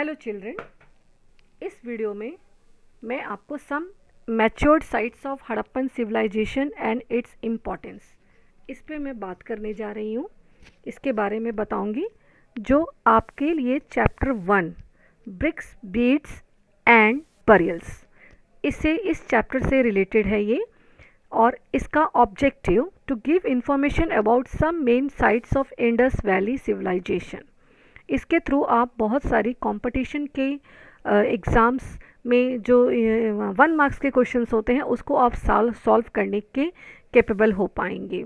Hello children, इस video में मैं आपको some matured sites of Harappan civilization and its importance इस पे मैं बात करने जा रही हूँ। इसके बारे में बताऊँगी जो आपके लिए chapter 1 bricks beads and burials इस चैप्टर से रिलेटेड है ये, और इसका objective to give information about some main sites of Indus valley civilization. इसके थ्रू आप बहुत सारी कंपटीशन के एग्ज़ाम्स में जो 1 मार्क्स के क्वेश्चंस होते हैं उसको आप सॉल्व करने के कैपेबल हो पाएंगे।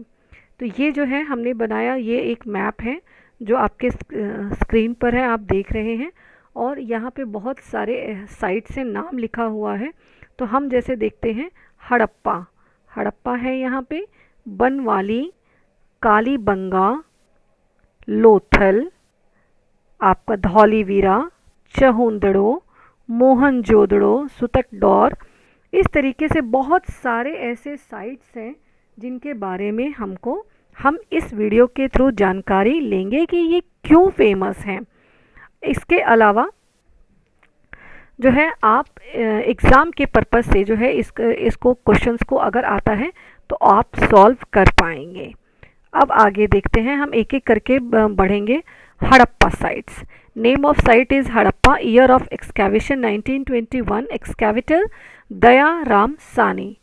तो ये जो है हमने बनाया, ये एक मैप है जो आपके स्क्रीन पर है, आप देख रहे हैं, और यहाँ पे बहुत सारे साइट से नाम लिखा हुआ है। तो हम जैसे देखते हैं हड़प्पा है, यहाँ पे बनवाली, कालीबंगा, लोथल, आपका धौलीवीरा, चहुंदड़ो, मोहनजोदड़ो, सुतकडोर, इस तरीके से बहुत सारे ऐसे साइट्स हैं जिनके बारे में हम इस वीडियो के थ्रू जानकारी लेंगे कि ये क्यों फेमस हैं। इसके अलावा जो है आप एग्ज़ाम के पर्पज़ से जो है इसको क्वेश्चंस को अगर आता है तो आप सॉल्व कर पाएंगे। अब आगे देखते हैं, हम एक एक करके बढ़ेंगे। Harappa sites, name of site is Harappa, year of excavation 1921, excavator Daya Ram Sahni,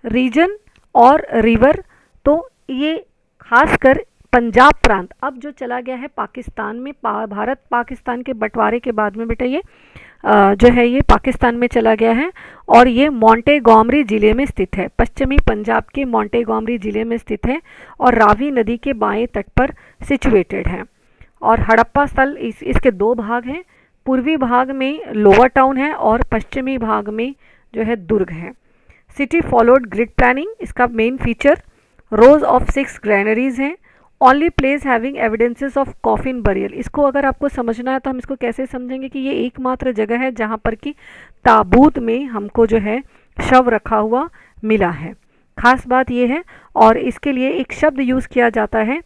region और रिवर, तो ये खासकर पंजाब प्रांत अब जो चला गया है पाकिस्तान में, भारत पाकिस्तान के बंटवारे के बाद में बेटा ये जो है ये पाकिस्तान में चला गया है, और ये मोंटेगोमरी ज़िले में स्थित है, पश्चिमी पंजाब के मोंटेगोमरी ज़िले में स्थित है और रावी नदी के बाएं तट पर सिचुएटेड है। और हड़प्पा स्थल इसके 2 भाग हैं, पूर्वी भाग में लोअर टाउन है और पश्चिमी भाग में जो है दुर्ग है। सिटी फॉलोड ग्रिड प्लानिंग, इसका main feature rows of 6 granaries हैं। Only place having evidences of coffin burial, इसको अगर आपको समझना है तो हम इसको कैसे समझेंगे कि ये एकमात्र जगह है जहाँ पर कि ताबूत में हमको जो है शव रखा हुआ मिला है। खास बात ये है, और इसके लिए एक शब्द यूज़ किया जाता है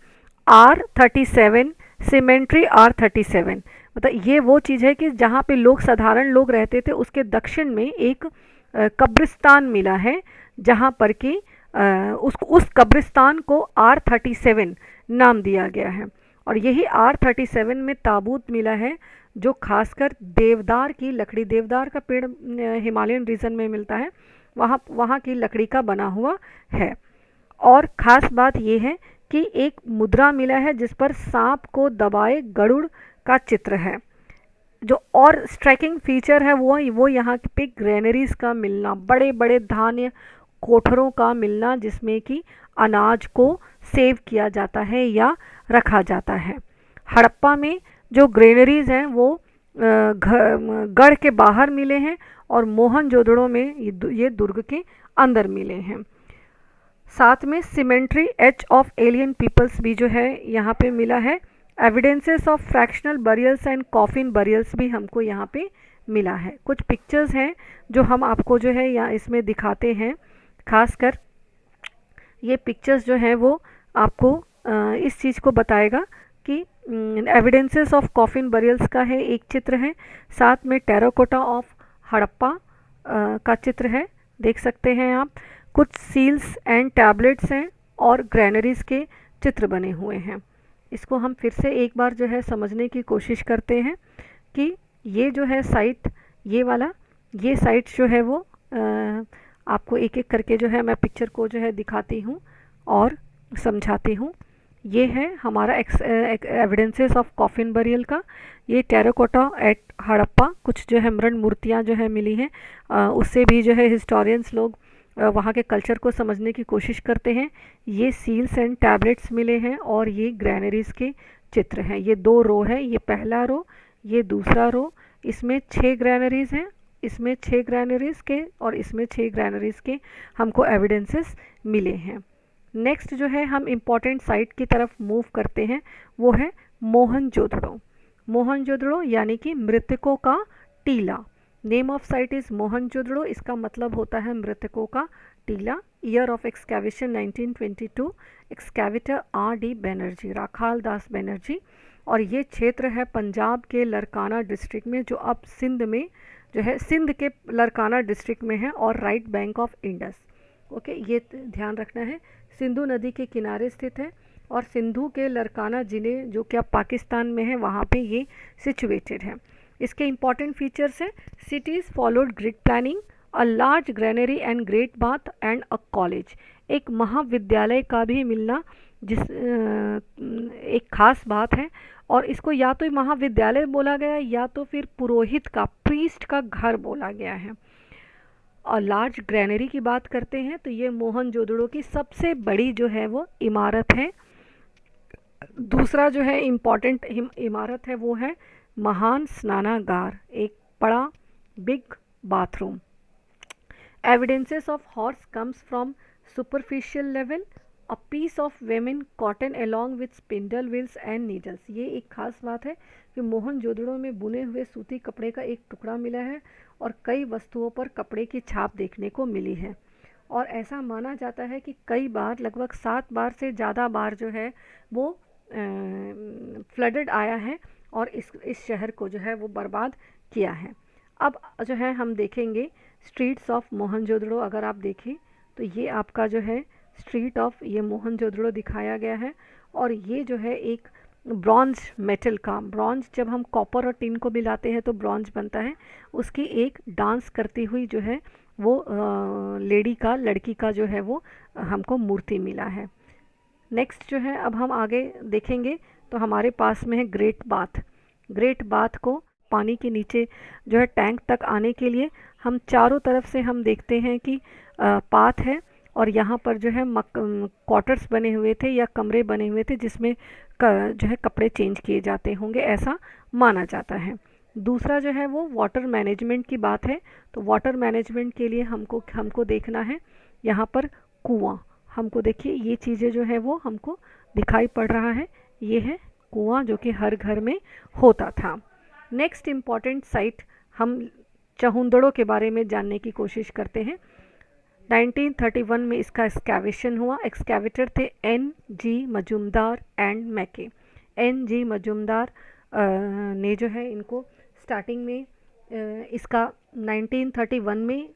R37, सीमेंट्री R37, मतलब ये वो चीज़ है कि जहाँ पे साधारण लोग रहते थे उसके दक्षिण में एक कब्रिस्तान मिला है, जहाँ पर कि उस कब्रिस्तान को R37 नाम दिया गया है। और यही R37 में ताबूत मिला है जो खासकर देवदार की लकड़ी, देवदार का पेड़ हिमालयन रीजन में मिलता है, वहाँ की लकड़ी का बना हुआ है। और ख़ास बात यह है कि एक मुद्रा मिला है जिस पर सांप को दबाए गरुड़ का चित्र है। जो और स्ट्राइकिंग फीचर है वो यहाँ पे ग्रेनरीज का मिलना, बड़े बड़े धान्य कोठरों का मिलना जिसमें कि अनाज को सेव किया जाता है या रखा जाता है। हड़प्पा में जो ग्रेनरीज हैं वो गढ़ के बाहर मिले हैं और मोहनजोदड़ो में ये दुर्ग के अंदर मिले हैं। साथ में cemetery H of alien peoples भी जो है यहाँ पे मिला है। Evidences of fractional burials and coffin burials भी हमको यहाँ पे मिला है। कुछ पिक्चर्स हैं जो हम आपको जो है यहाँ इसमें दिखाते हैं। खासकर ये पिक्चर्स जो हैं वो आपको इस चीज़ को बताएगा कि एविडेंसेस ऑफ कॉफिन बरियल्स का है एक चित्र है, साथ में टेराकोटा ऑफ हड़प्पा का चित्र है, देख सकते हैं आप। कुछ सील्स एंड टैबलेट्स हैं और ग्रैनरीज के चित्र बने हुए हैं। इसको हम फिर से एक बार जो है समझने की कोशिश करते हैं कि ये जो है साइट, ये साइट जो है वो आपको एक एक करके जो है मैं पिक्चर को जो है दिखाती हूँ और समझाती हूँ। ये है हमारा एविडेंसेस ऑफ कॉफिन बरियल का, ये टेराकोटा एट हड़प्पा, कुछ जो है मृण मूर्तियाँ जो है मिली हैं, उससे भी जो है हिस्टोरियंस लोग वहाँ के कल्चर को समझने की कोशिश करते हैं। ये सील्स एंड टैबलेट्स मिले हैं और ये ग्रैनरीज के चित्र हैं। ये 2 रो है, ये पहला रो, ये दूसरा रो, इसमें 6 ग्रैनरीज हैं, इसमें 6 ग्रैनरीज के और इसमें 6 ग्रैनरीज के हमको एविडेंसेस मिले हैं। नेक्स्ट जो है हम इम्पॉर्टेंट साइट की तरफ मूव करते हैं, वो है मोहनजोदड़ो। मोहनजोदड़ो यानी कि मृतकों का टीला। Name of site is Mohenjodaro, इसका मतलब होता है मृतकों का टीला, year of excavation 1922, excavator R.D. Banerji, Rakhal Das Banerji. और ये क्षेत्र है पंजाब के लरकाना डिस्ट्रिक्ट में, जो अब सिंध में जो है, सिंध के लरकाना डिस्ट्रिक्ट में है, और right bank of Indus. Okay, ये ध्यान रखना है, सिंधु नदी के किनारे स्थित है, और सिंधु के लरकाना ज़िले जो कि अब पाकिस्तान में है वहाँ पे ये सिचुएटेड है। इसके इंपॉर्टेंट फीचर्स हैं, cities followed grid planning, a large granary and great bath and a college. एक महाविद्यालय का भी मिलना जिस एक खास बात है, और इसको या तो महाविद्यालय बोला गया या तो फिर पुरोहित का, प्रीस्ट का घर बोला गया है। और लार्ज ग्रैनरी की बात करते हैं तो ये मोहनजोदड़ो की सबसे बड़ी जो है वो इमारत है। दूसरा जो है इम्पॉर्टेंट इमारत है वो है महान स्नानागार, एक बड़ा big bathroom. Evidences of horse comes from superficial level, a piece of women cotton along with spindle wheels and needles. ये एक खास बात है कि मोहनजोदड़ो में बुने हुए सूती कपड़े का एक टुकड़ा मिला है, और कई वस्तुओं पर कपड़े की छाप देखने को मिली है। और ऐसा माना जाता है कि कई बार, लगभग 7 बार से ज़्यादा बार जो है वो फ्लडेड आया है, और इस शहर को जो है वो बर्बाद किया है। अब जो है हम देखेंगे स्ट्रीट्स ऑफ मोहनजोदड़ो। अगर आप देखें तो ये आपका जो है स्ट्रीट ऑफ ये मोहनजोदड़ो दिखाया गया है, और ये जो है एक ब्रॉन्ज मेटल का, ब्रॉन्ज जब हम कॉपर और टिन को मिलाते हैं तो ब्रॉन्ज बनता है, उसकी एक डांस करती हुई जो है वो लेडी का, लड़की का जो है वो हमको मूर्ति मिला है। नेक्स्ट जो है अब हम आगे देखेंगे तो हमारे पास में है ग्रेट बाथ। ग्रेट बाथ को पानी के नीचे जो है टैंक तक आने के लिए हम चारों तरफ से हम देखते हैं कि पाथ है, और यहाँ पर जो है क्वार्टर्स बने हुए थे या कमरे बने हुए थे जिसमें जो है कपड़े चेंज किए जाते होंगे, ऐसा माना जाता है। दूसरा जो है वो वाटर मैनेजमेंट की बात है, तो वाटर मैनेजमेंट के लिए हमको देखना है यहाँ पर कुआं। हमको देखिए ये चीज़ें जो है वो हमको दिखाई पड़ रहा है, ये है कुआं जो कि हर घर में होता था। नेक्स्ट इम्पॉर्टेंट साइट हम चहुंदड़ो के बारे में जानने की कोशिश करते हैं। 1931 में इसका एक्सकैवेशन हुआ। एक्सकैवेटर थे N.G. मजुमदार एंड मैके। N.G. मजुमदार ने जो है इनको स्टार्टिंग में इसका 1931 में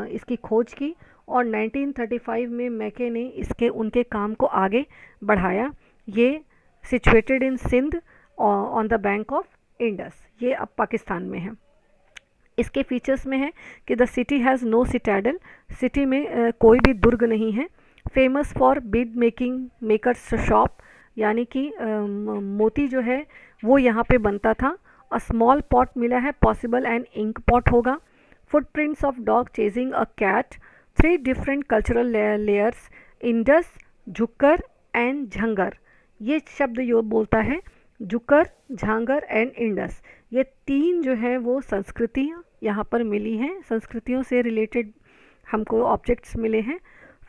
इसकी खोज की, और 1935 में मैके ने उनके काम को आगे बढ़ाया। ये situated in Sindh on the bank of Indus, ये अब पाकिस्तान में है। इसके फीचर्स में है कि the city has no citadel, city में कोई भी दुर्ग नहीं है। Famous for bead making makers shop, यानी कि मोती जो है वो यहाँ पे बनता था। अ स्मॉल पॉट मिला है, पॉसिबल एंड इंक पॉट होगा। Footprints of dog chasing a cat. 3 different cultural layers, Indus, Jhukar and Jhangar. ये शब्द यो बोलता है जुकर, झांगर एंड इंडस। ये 3 जो है वो संस्कृतियाँ यहाँ पर मिली हैं, संस्कृतियों से रिलेटेड हमको ऑब्जेक्ट्स मिले हैं।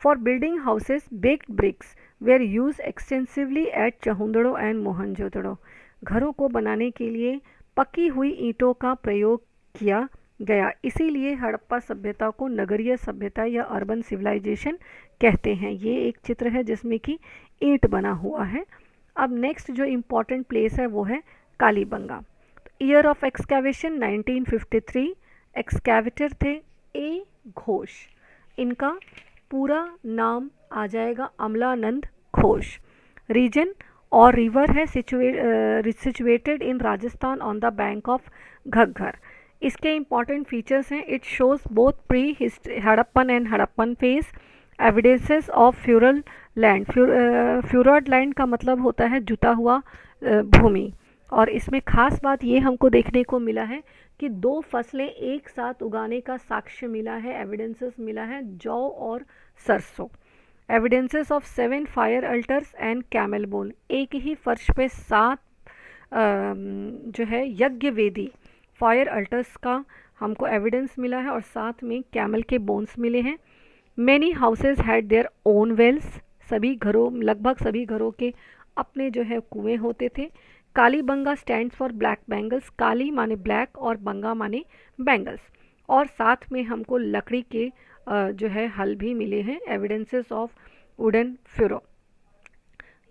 For building houses baked bricks were use extensively at Chanhudaro and Mohenjodaro. घरों को बनाने के लिए पकी हुई ईंटों का प्रयोग किया गया, इसीलिए हड़प्पा सभ्यता को नगरीय सभ्यता या अर्बन सिविलाइजेशन कहते हैं। ये एक चित्र है जिसमें कि ईंट बना हुआ है। अब नेक्स्ट जो इम्पॉर्टेंट प्लेस है वो है Kalibanga. Year of excavation 1953। Excavator थे A. घोष। इनका पूरा नाम आ जाएगा अमलानंद घोष। रीजन और रिवर है situated in Rajasthan on the bank of Ghaggar. इसके इम्पॉर्टेंट फीचर्स हैं, it shows both pre Harappan and Harappan phase. Evidences of furrowed land, furrowed land का मतलब होता है जुता हुआ भूमि, और इसमें खास बात ये हमको देखने को मिला है कि 2 फसलें एक साथ उगाने का साक्ष्य मिला है, एविडेंसेस मिला है, जौ और सरसों। Evidences of 7 fire altars and camel bone, एक ही फर्श पे 7 जो है यज्ञ वेदी फायर अल्टर्स का हमको एविडेंस मिला है, और साथ में कैमल के बोन्स मिले हैं। Many houses had their own wells, सभी घरों, लगभग सभी घरों के अपने जो है कुएँ होते थे। Kalibanga stands for black bangles, काली माने ब्लैक और बंगा माने बैंगल्स, और साथ में हमको लकड़ी के जो है हल भी मिले हैं, एविडेंसेस ऑफ वुडन फुरो।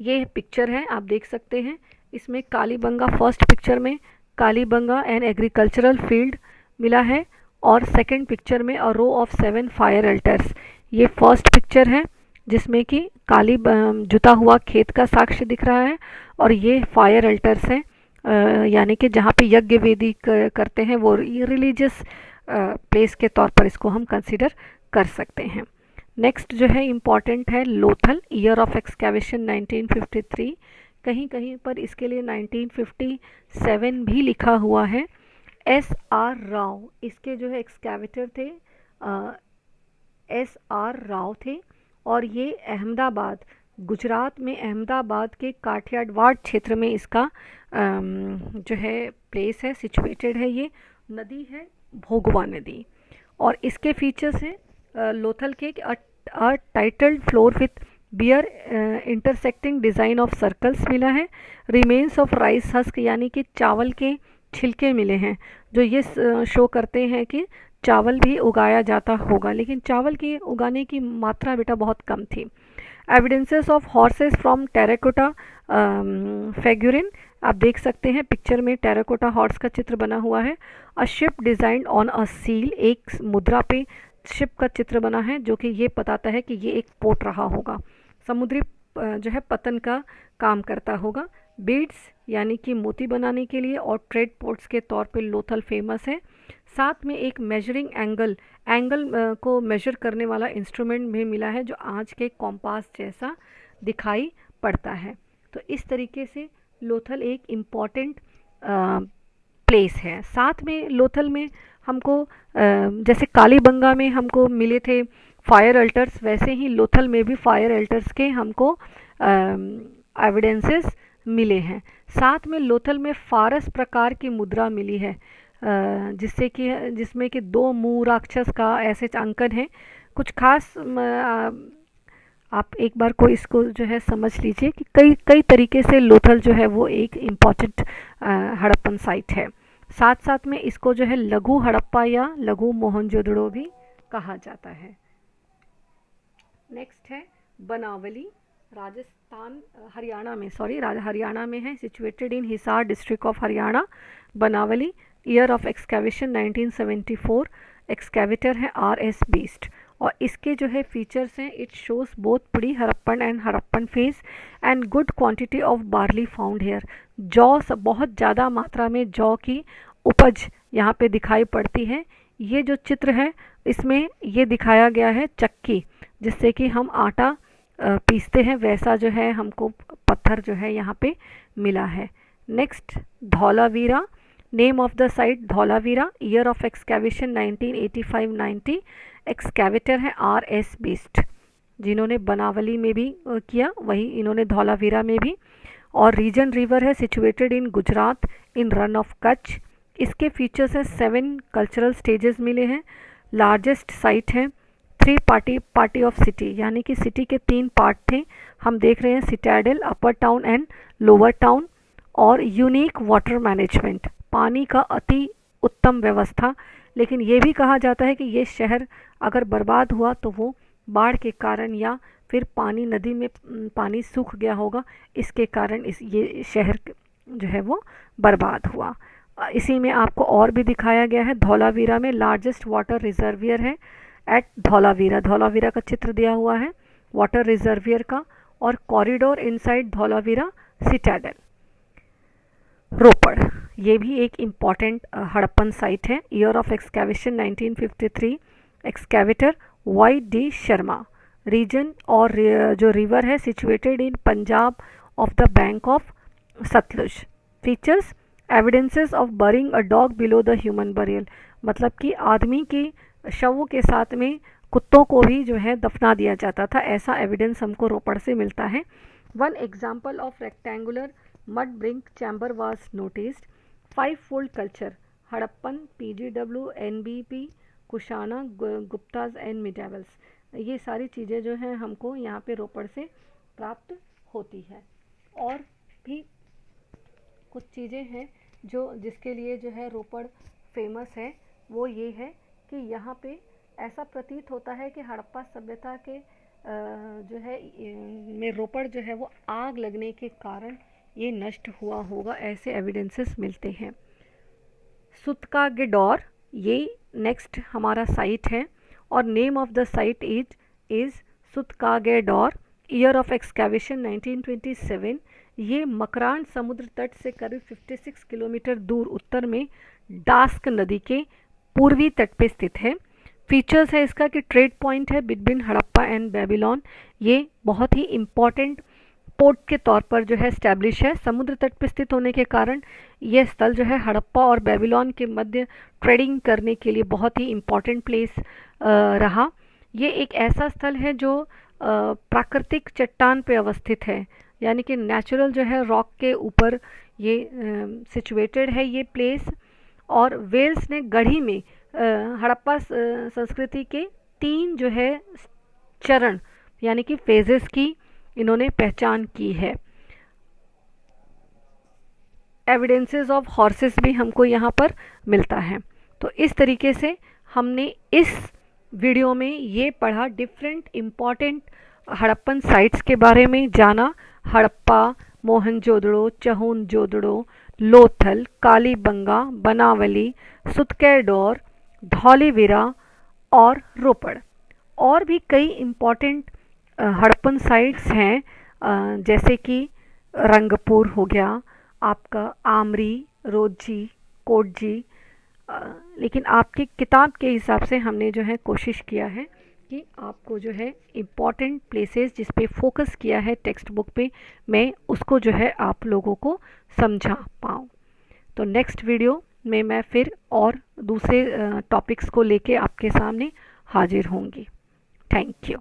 ये पिक्चर है, आप देख सकते हैं। इसमें कालीबंगा, फर्स्ट पिक्चर में कालीबंगा एंड एग्रीकल्चरल फील्ड मिला है, और सेकंड पिक्चर में अ रो ऑफ 7 फायर अल्टर्स। ये फर्स्ट पिक्चर है जिसमें कि काली जुता हुआ खेत का साक्ष्य दिख रहा है, और ये फायर अल्टर्स हैं, यानी कि जहाँ पे यज्ञ वेदी करते हैं, वो रिलीजियस प्लेस के तौर पर इसको हम कंसिडर कर सकते हैं। नेक्स्ट जो है इम्पॉर्टेंट है लोथल, ईयर ऑफ एक्सकैवेशन 1953। कहीं कहीं पर इसके लिए 1957 भी लिखा हुआ है। S.R. राव इसके जो है एक्सकैवेटर थे, S.R. राव थे, और ये अहमदाबाद, गुजरात में अहमदाबाद के काठियावाड़ क्षेत्र में इसका जो है प्लेस है, सिचुएटेड है। ये नदी है भोगवा नदी, और इसके फीचर्स हैं लोथल के titled floor with bear intersecting design of circles मिला है। रिमेन्स ऑफ राइस हस्क, यानी कि चावल के छिलके मिले हैं, जो ये शो करते हैं कि चावल भी उगाया जाता होगा, लेकिन चावल की उगाने की मात्रा बेटा बहुत कम थी। Evidences of horses from terracotta figurine, आप देख सकते हैं पिक्चर में टेराकोटा हॉर्स का चित्र बना हुआ है। A ship design on a seal, एक मुद्रा पे शिप का चित्र बना है, जो कि ये बताता है कि ये एक पोर्ट रहा होगा, समुद्री जो है पतन का काम करता होगा। बीड्स यानी कि मोती बनाने के लिए और ट्रेड पोर्ट्स के तौर पे लोथल फेमस है। साथ में एक मेजरिंग एंगल को मेजर करने वाला इंस्ट्रूमेंट भी मिला है, जो आज के कॉम्पास जैसा दिखाई पड़ता है। तो इस तरीके से लोथल एक इम्पॉर्टेंट प्लेस है। साथ में लोथल में हमको जैसे कालीबंगा में हमको मिले थे फायर अल्टर्स, वैसे ही लोथल में भी फायर अल्टर्स के हमको एविडेंसेस मिले हैं। साथ में लोथल में फारस प्रकार की मुद्रा मिली है, जिसमें कि 2 मुंह राक्षस का ऐसे अंकन है। कुछ खास आप एक बार को इसको जो है समझ लीजिए कि कई तरीके से लोथल जो है वो एक इम्पॉर्टेंट हड़प्पन साइट है। साथ साथ में इसको जो है लघु हड़प्पा या लघु मोहनजोदड़ो भी कहा जाता है। नेक्स्ट है बनावली, राजस्थान हरियाणा में, हरियाणा में है, situated in Hisar district of Haryana. Banawali, year of excavation 1974, excavator है R.S. बीस्ट, और इसके जो है फीचर्स हैं, it shows both pre Harappan and Harappan phase and good quantity of barley found here. जौ, बहुत ज़्यादा मात्रा में जौ की उपज यहाँ पे दिखाई पड़ती है। ये जो चित्र है इसमें ये दिखाया गया है चक्की, जिससे कि हम आटा पीसते हैं, वैसा जो है हमको पत्थर जो है यहाँ पे मिला है। Next Dholavira, name of the site Dholavira, year of excavation 1985-90, excavator है R.S. बीस्ट, जिन्होंने बनावली में भी किया, वही इन्होंने धौलावीरा में भी। और रीजन रिवर है, situated in Gujarat in run of Kutch. इसके फीचर्स हैं 7 कल्चरल स्टेजेस मिले हैं। लार्जेस्ट साइट है 3 पार्टी ऑफ सिटी, यानी कि सिटी के 3 पार्ट थे, हम देख रहे हैं Citadel, upper town and lower town. और यूनिक वाटर मैनेजमेंट, पानी का अति उत्तम व्यवस्था, लेकिन ये भी कहा जाता है कि ये शहर अगर बर्बाद हुआ तो वो बाढ़ के कारण या फिर नदी में पानी सूख गया होगा, इसके कारण ये शहर जो है वो बर्बाद हुआ। इसी में आपको और भी दिखाया गया है, धौलावीरा में लार्जेस्ट वाटर रिजर्वियर है एट धौलावीरा का चित्र दिया हुआ है वाटर रिजर्वियर का, और corridor inside Dholavira citadel. Ropar, ये भी एक इम्पॉर्टेंट हड़प्पन साइट है, year of excavation 1953, excavator Y.D. Sharma. Region और जो रिवर है situated in Punjab of the bank of Sutlej. Features, evidences of burying a dog below the human burial, मतलब कि आदमी के शवों के साथ में कुत्तों को भी जो है दफना दिया जाता था, ऐसा एविडेंस हमको रोपड़ से मिलता है। 1 example of rectangular mud brick chamber was noticed. 5-fold culture, Harappan, PGW, NBP, Kushana, Guptas and medievals, ये सारी चीज़ें जो हैं हमको यहाँ पे रोपड़ से प्राप्त होती है। और भी कुछ चीज़ें हैं जिसके लिए जो है रोपड़ फेमस है, वो ये है कि यहाँ पे ऐसा प्रतीत होता है कि हड़प्पा सभ्यता के जो है में रोपड़ जो है वो आग लगने के कारण ये नष्ट हुआ होगा, ऐसे एविडेंसेस मिलते हैं। सुतकागेडोर ये नेक्स्ट हमारा साइट है और name of the site is Sutkagendor. Year of excavation 1927। ये मकरान समुद्र तट से करीब 56 किलोमीटर दूर उत्तर में डास्क नदी के पूर्वी तट पे स्थित है। फीचर्स है इसका कि ट्रेड पॉइंट है बिटवीन हड़प्पा एंड बेबीलोन। ये बहुत ही इम्पॉर्टेंट पोर्ट के तौर पर जो है स्टैब्लिश है। समुद्र तट पर स्थित होने के कारण यह स्थल जो है हड़प्पा और बेबीलोन के मध्य ट्रेडिंग करने के लिए बहुत ही इम्पॉर्टेंट प्लेस रहा। ये एक ऐसा स्थल है जो प्राकृतिक चट्टान पे अवस्थित है, यानी कि नेचुरल जो है रॉक के ऊपर ये सिचुएटेड है ये प्लेस। और वेल्स ने गढ़ी में हड़प्पा संस्कृति के 3 जो है चरण यानी कि फेजेस की इन्होंने पहचान की है। एविडेंसेस ऑफ हॉर्सेस भी हमको यहाँ पर मिलता है। तो इस तरीके से हमने इस वीडियो में ये पढ़ा, डिफरेंट इम्पॉर्टेंट हड़प्पन साइट्स के बारे में जाना। हड़प्पा, मोहनजोदड़ो, चहुनजोदड़ो, लोथल, कालीबंगा, बनावली, सुतकेडोर, धौलीवीरा और रोपड़। और भी कई इम्पॉर्टेंट हड़प्पन साइट्स हैं, जैसे कि रंगपुर हो गया आपका, आमरी, रोजी, कोटजी। लेकिन आपकी किताब के हिसाब से हमने जो है कोशिश किया है कि आपको जो है इम्पॉर्टेंट प्लेसेस जिस पे फोकस किया है टेक्स्ट बुक पे, मैं उसको जो है आप लोगों को समझा पाऊँ। तो नेक्स्ट वीडियो में मैं फिर और दूसरे टॉपिक्स को लेके आपके सामने हाजिर होंगी। Thank you.